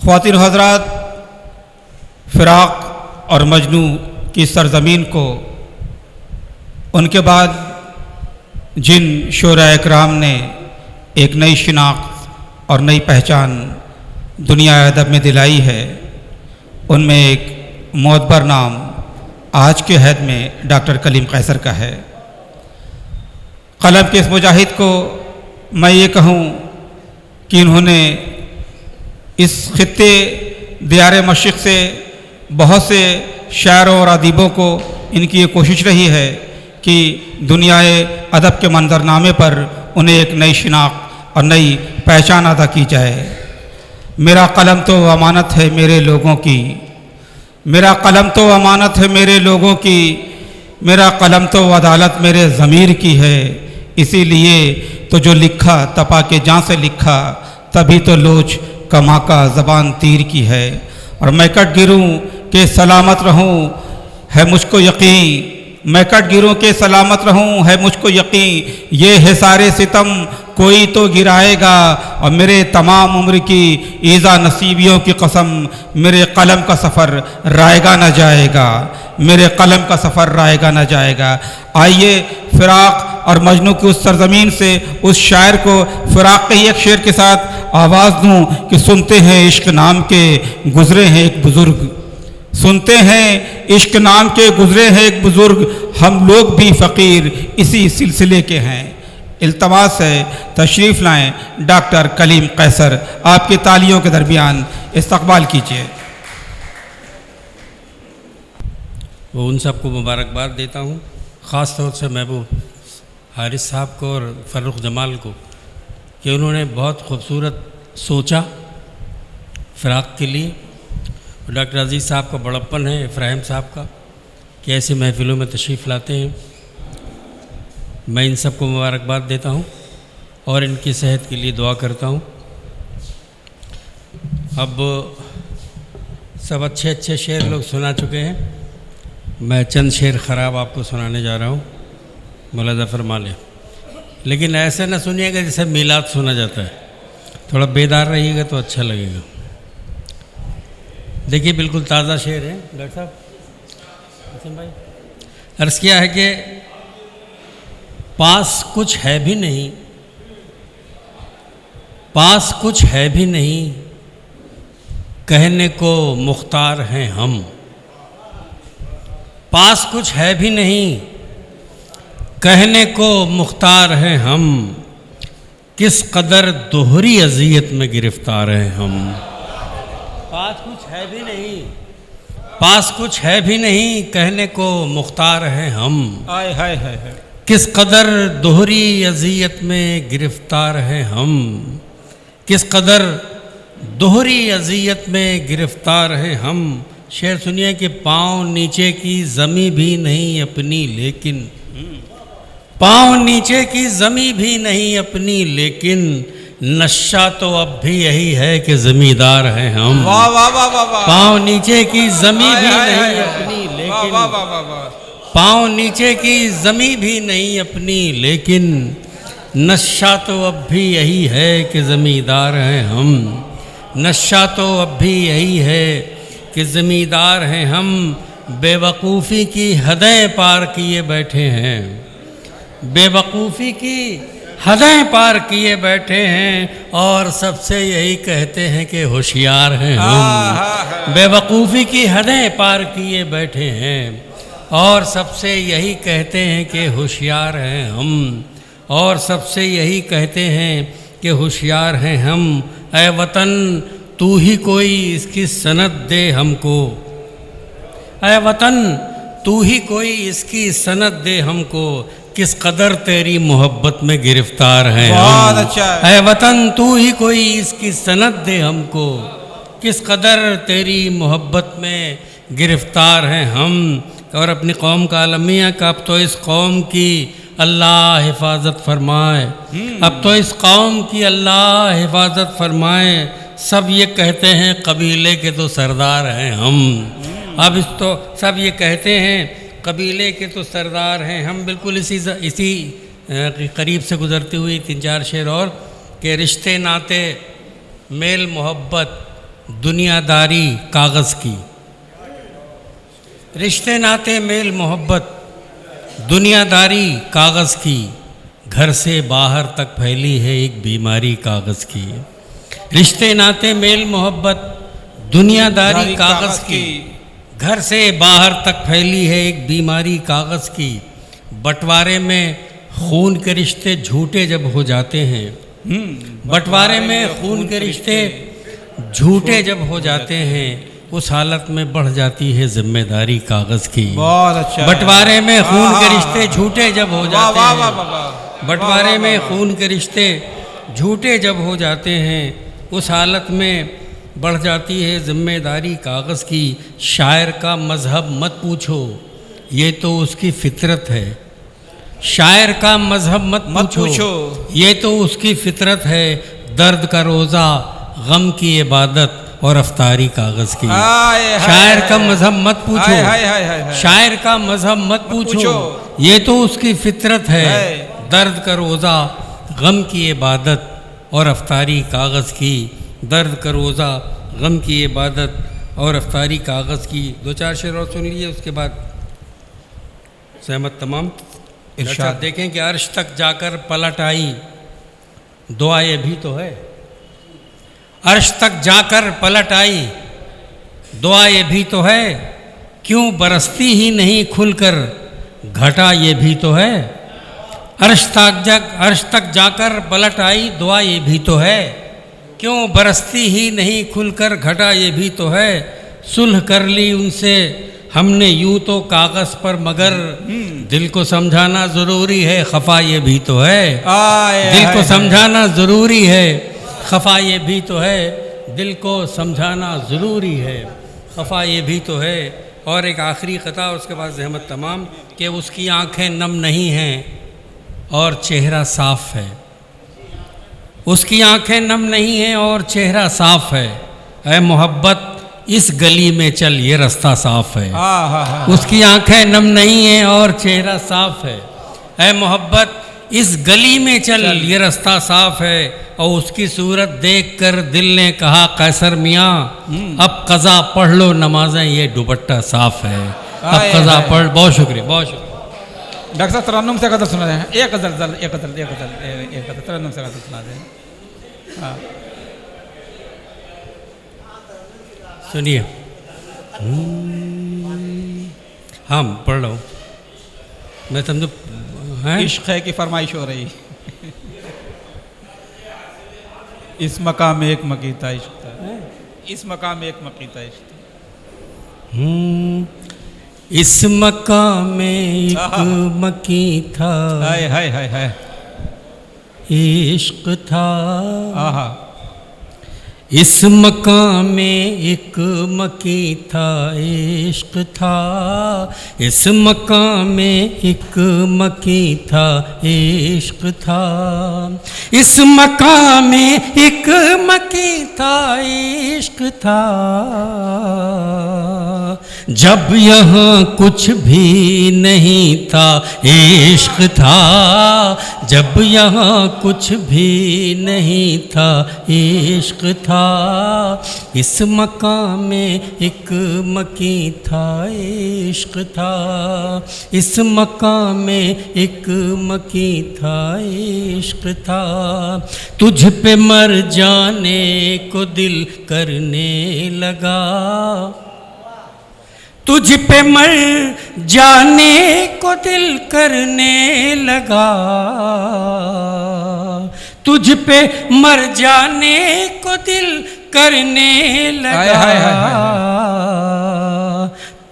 ख्वातीन हज़रात, फ़िराक़ और मजनू की सरज़मीन को उनके बाद जिन शोरा इकराम ने एक नई शिनाख्त और नई पहचान दुनिया अदब में दिलाई है, उनमें एक मोतबर नाम आज के हद में डॉक्टर कलीम कैसर का है। कलम के इस मुजाहिद को मैं ये कहूँ कि इन्होंने इस खित्ते दियार मशरिक़ से बहुत से शायरों और अदीबों को इनकी ये कोशिश रही है कि दुनियाए अदब के मंजरनामे पर उन्हें एक नई शिनाख्त और नई पहचान अदा की जाए। मेरा कलम तो अमानत है मेरे लोगों की, मेरा कलम तो अमानत है मेरे लोगों की, मेरा कलम तो अदालत मेरे ज़मीर की है। इसीलिए तो जो लिखा तपा के जान से लिखा, तभी तो लोच कमा का ज़बान तीर की है। और मैं कट गिरूँ के सलामत रहूँ है मुझको यकीन, मैं कट गिरूँ के सलामत रहूँ है मुझको यकीन। ये है सारे सितम कोई तो गिराएगा, और मेरे तमाम उम्र की ईज़ा नसीबियों की कसम, मेरे कलम का सफ़र रायगा न जाएगा, मेरे कलम का सफ़र रायगा न जाएगा। आइए फ़िराक़ और मजनू की उस सरज़मीन से उस शायर को फ़िराक़ के ही एक शेर के साथ आवाज़ दूँ कि सुनते हैं इश्क नाम के गुज़रे हैं एक बुज़ुर्ग, सुनते हैं इश्क नाम के गुज़रे हैं एक बुज़ुर्ग, हम लोग भी फ़कीर इसी सिलसिले के हैं। इल्तमास है तशरीफ़ लाएँ डॉक्टर कलीम कैसर, आपकी तालियों के दरमियान इस्तक़बाल कीजिए। वो उन सबको मुबारकबाद देता हूँ, ख़ास तौर से महबूब हारिस साहब को और फ़र्रुख जमाल को, कि उन्होंने बहुत खूबसूरत सोचा फ़िराक़ के लिए। डॉक्टर अज़ीज़ साहब का बड़प्पन है, इब्राहिम साहब का, कि ऐसी महफ़िलों में तशरीफ़ लाते हैं। मैं इन सबको मुबारकबाद देता हूँ और इनकी सेहत के लिए दुआ करता हूँ। अब सब अच्छे अच्छे शेर लोग सुना चुके हैं, मैं चंद शेर ख़राब आपको सुनाने जा रहा हूँ, मुलाज़ा फरमा लें। लेकिन ऐसे न सुनिएगा जैसे मीलाद सुना जाता है, थोड़ा बेदार रहिएगा तो अच्छा लगेगा। देखिए बिल्कुल ताज़ा शेर है डॉक्टर साहब, हसन भाई। अर्ज़ किया है कि पास कुछ है भी नहीं, पास कुछ है भी नहीं, कहने को मुख्तार हैं हम। पास कुछ है भी नहीं, कहने को मुख्तार हैं हम, किस कदर दोहरी अज़ियत में गिरफ़्तार हैं हम। पास कुछ है भी नहीं, पास कुछ है भी नहीं, कहने को मुख्तार हैं हम। आय हाय हाय हाय, किस कदर दोहरी अज़ियत में गिरफ़्तार हैं हम, किस कदर दोहरी अज़ियत में गिरफ़्तार हैं हम। शेर सुनिए कि पाँव नीचे की ज़मी भी नहीं अपनी लेकिन, पाँव नीचे की ज़मी भी नहीं अपनी लेकिन, नशा तो अब भी यही है कि ज़मींदार हैं हम। वाह वाह वाह वाह वाह, पाँव नीचे की ज़मी भी नहीं अपनी लेकिन, वाह वाह वाह वाह, पाँव नीचे की ज़मी भी नहीं अपनी लेकिन, नशा तो अब भी यही है कि ज़मींदार हैं हम। नशा तो अब भी यही है कि ज़मींदार हैं हम। बेवकूफ़ी की हदें पार किए बैठे हैं, बेवकूफ़ी की हदें पार किए बैठे हैं, और सबसे यही कहते हैं कि होशियार हैं हम। बेवकूफ़ी की हदें पार किए बैठे हैं, और सबसे यही कहते हैं कि होशियार हैं हम, और सबसे यही कहते हैं कि होशियार हैं हम। ऐ वतन तू ही कोई इसकी सनद दे हमको, ऐ वतन तू ही कोई इसकी सनद दे हमको, किस कदर तेरी मोहब्बत में गिरफ़्तार हैं हम। बहुत अच्छा है। ऐ वतन तू ही कोई इसकी सनद दे हमको, किस कदर तेरी मोहब्बत में गिरफ़्तार हैं हम। और अपनी कौम का अलमिया का अब तो इस कौम की अल्लाह हिफाजत फरमाए, अब तो इस कौम की अल्लाह हिफाजत फरमाए। सब ये कहते हैं कबीले के तो सरदार हैं हम, अब इस तो सब ये कहते हैं कबीले के तो सरदार हैं हम। बिल्कुल इसी करीब से गुज़रती हुई 3-4 शेर और, के रिश्ते नाते मेल मोहब्बत दुनियादारी कागज़ की। रिश्ते नाते मेल मोहब्बत दुनियादारी कागज़ की, घर से बाहर तक फैली है एक बीमारी कागज़ की। रिश्ते नाते मेल मोहब्बत दुनियादारी कागज़ की, घर से बाहर तक फैली है एक बीमारी कागज़ की। बंटवारे में खून के रिश्ते झूठे जब हो जाते हैं, बंटवारे में खून के रिश्ते झूठे जब हो जाते हैं, उस हालत में बढ़ जाती है जिम्मेदारी कागज़ की। बहुत अच्छा। बंटवारे में खून के रिश्ते झूठे जब हो जाते हैं, बंटवारे में खून के रिश्ते झूठे जब हो जाते हैं, उस हालत में बढ़ जाती है जिम्मेदारी कागज़ की। शायर का मज़हब मत पूछो, ये तो उसकी फितरत है। शायर का मज़हब मत पूछो, ये तो उसकी फितरत है। दर्द का रोज़ा, गम की इबादत और अफ्तारी कागज़ की। शायर का मज़हब मत पूछो, शायर का मज़हब मत पूछो, ये तो उसकी फितरत है। दर्द का रोज़ा, गम की इबादत और अफ्तारी कागज़ की। दर्द का रोज़ा, गम की इबादत और अफ्तारी कागज़ की। दो चार शेर और सुन लिए, उसके बाद सहमत तमाम। इरशाद देखें कि अर्श तक जाकर पलट आई, दुआ ये भी तो है। अर्श तक जाकर पलट आई, दुआ ये भी तो है। क्यों बरसती ही नहीं खुलकर, घटा ये भी तो है। अर्श तक जाकर पलट आई, दुआ ये भी तो है। क्यों बरसती ही नहीं खुलकर, घटा ये भी तो है। सुलह कर ली उनसे हमने यूं तो कागज़ पर, मगर दिल को समझाना ज़रूरी है, खफा ये भी तो है। दिल को समझाना ज़रूरी है, खफा ये भी तो है। दिल को समझाना ज़रूरी है, खफा ये भी तो है। और एक आखिरी ख़ता, उसके बाद ज़हमत तमाम, कि उसकी आँखें नम नहीं हैं और चेहरा साफ़ है। उसकी आँखें नम नहीं हैं और चेहरा साफ़ है। ऐ मोहब्बत इस गली में चल, ये रास्ता साफ़ है। उसकी आँखें नम नहीं हैं और चेहरा साफ़ है। ऐ मोहब्बत इस गली में चल, ये रास्ता साफ़ है। और उसकी सूरत देखकर दिल ने कहा, कैसर मियाँ अब कज़ा पढ़ लो नमाजें, ये दुपट्टा साफ़ है। अब कज़ा पढ़। बहुत शुक्रिया, बहुत शुक्रिया। डॉक्टर साहब तरन्नुम से गज़ल सुना दें। एक गज़ल तरन्नुम से गज़ल सुना दें। हाँ सुनिए। हाँ पढ़ रहा हूँ मैं, समझो इश्क़ है की फरमाइश हो रही। इस मकाम में एक मकीता इश्क़ था, इस मकाम में एक मकीता इश्क़ था। इस मकाम में एक मकी था, हाय हाय हाय हाय, इश्क़ था। आहा। इस मकाम में एक मकी था, इश्क़ था। इस मकाम में एक मकी था, इश्क़ था। इस मकाम में एक मकी था, इश्क़ था। जब यहाँ कुछ भी नहीं था, इश्क़ था। जब यहाँ कुछ भी नहीं था, इश्क़ था। इस मकाम में एक मकी था, इश्क़ था। इस मकाम में एक मकी था, इश्क़ था। तुझ पे मर जाने को दिल करने लगा, तुझ पे मर जाने को दिल करने लगा। तुझ पे मर जाने को दिल करने लगा।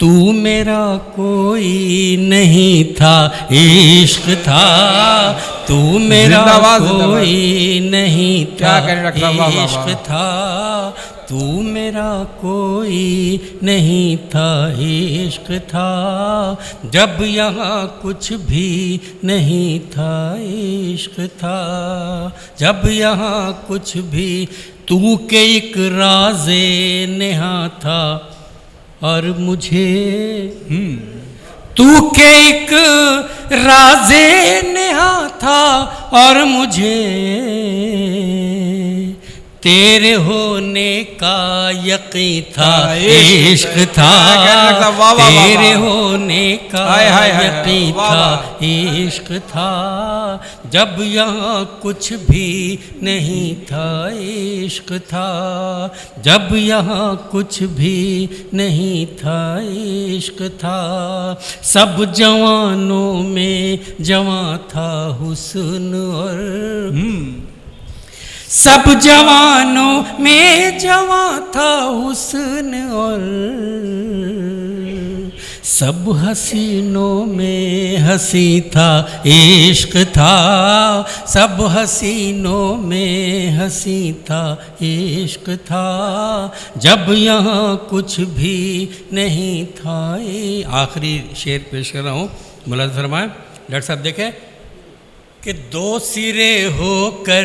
तू मेरा कोई नहीं था, इश्क़ था। तू मेरा कोई नहीं था, इश्क़ था। तू मेरा कोई नहीं था, इश्क़ था। जब यहाँ कुछ भी नहीं था, इश्क़ था। जब यहाँ कुछ भी, तू के एक राज़े नेहा था और मुझे, तू के एक राज़े नेहा था और मुझे तेरे होने का यकीन था, इश्क था, वाह, वाह, तेरे वाह। होने का हाय, हाय, हाय, यकीन वाह, था, वाह। इश्क था, जब यहाँ कुछ भी नहीं था, इश्क था, जब यहाँ कुछ भी नहीं था, इश्क था, सब जवानों में जवां था हुस्न और सब जवानों में जवां था हुस्न और सब हसीनों में हंसी था, इश्क था, सब हसीनों में हंसी था, इश्क था, जब यहाँ कुछ भी नहीं था। आखिरी शेर पेश कर रहा हूँ, मुलाज़ फरमाएं। डॉक्टर साहब देखें कि दो सिरे होकर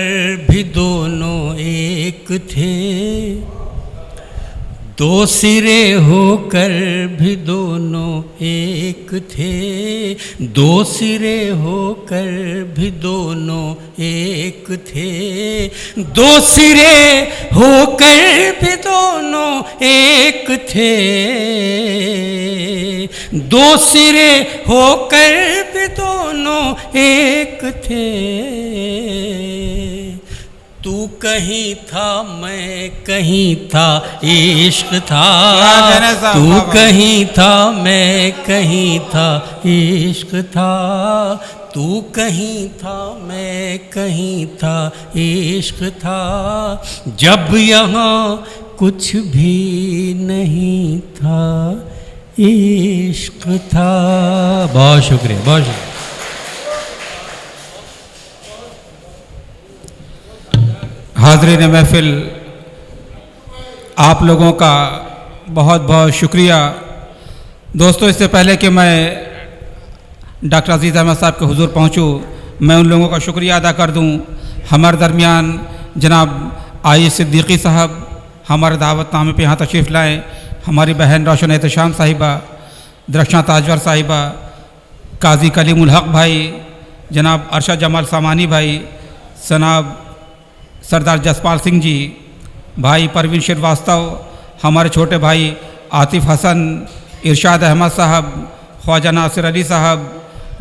भी दोनों एक थे, दो सिरे होकर भी दोनों एक थे, दो सिरे होकर भी दोनों एक थे, दो सिरे होकर भी दोनों एक थे, दो सिरे होकर भी दोनों एक थे, तू कहीं था मैं कहीं था, इश्क था, तू कहीं था मैं कहीं था, इश्क था, तू कहीं था मैं कहीं था, इश्क था, जब यहाँ कुछ भी नहीं था, इश्क था। बहुत शुक्रिया, बहुत शुक्रिया। हाज़रीन महफ़िल, आप लोगों का बहुत बहुत शुक्रिया। दोस्तों, इससे पहले कि मैं डॉक्टर अज़ीज़ अहमद साहब के हुज़ूर पहुँचूँ, मैं उन लोगों का शुक्रिया अदा कर दूँ। हमारे दरमियान जनाब आई सिद्दीकी साहब हमारे दावतनामे पे यहाँ तशरीफ़ लाएँ, हमारी बहन रोशन एहतशाम साहिबा, दरख्शां ताजवर साहिबा, काजी कलीमुल हक भाई, जनाब अरशद जमाल सामानी भाई, जनाब सरदार जसपाल सिंह जी, भाई परवीन श्रीवास्तव, हमारे छोटे भाई आतिफ हसन, इरशाद अहमद साहब, ख्वाजा नासिर अली साहब,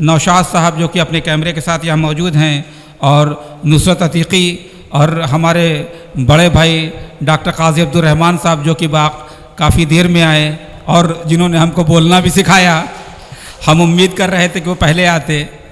नौशाद साहब जो कि अपने कैमरे के साथ यहाँ मौजूद हैं, और नुसरत अतीक़ी, और हमारे बड़े भाई डॉक्टर काजी अब्दुर रहमान साहब जो कि काफ़ी देर में आए और जिन्होंने हमको बोलना भी सिखाया। हम उम्मीद कर रहे थे कि वो पहले आते,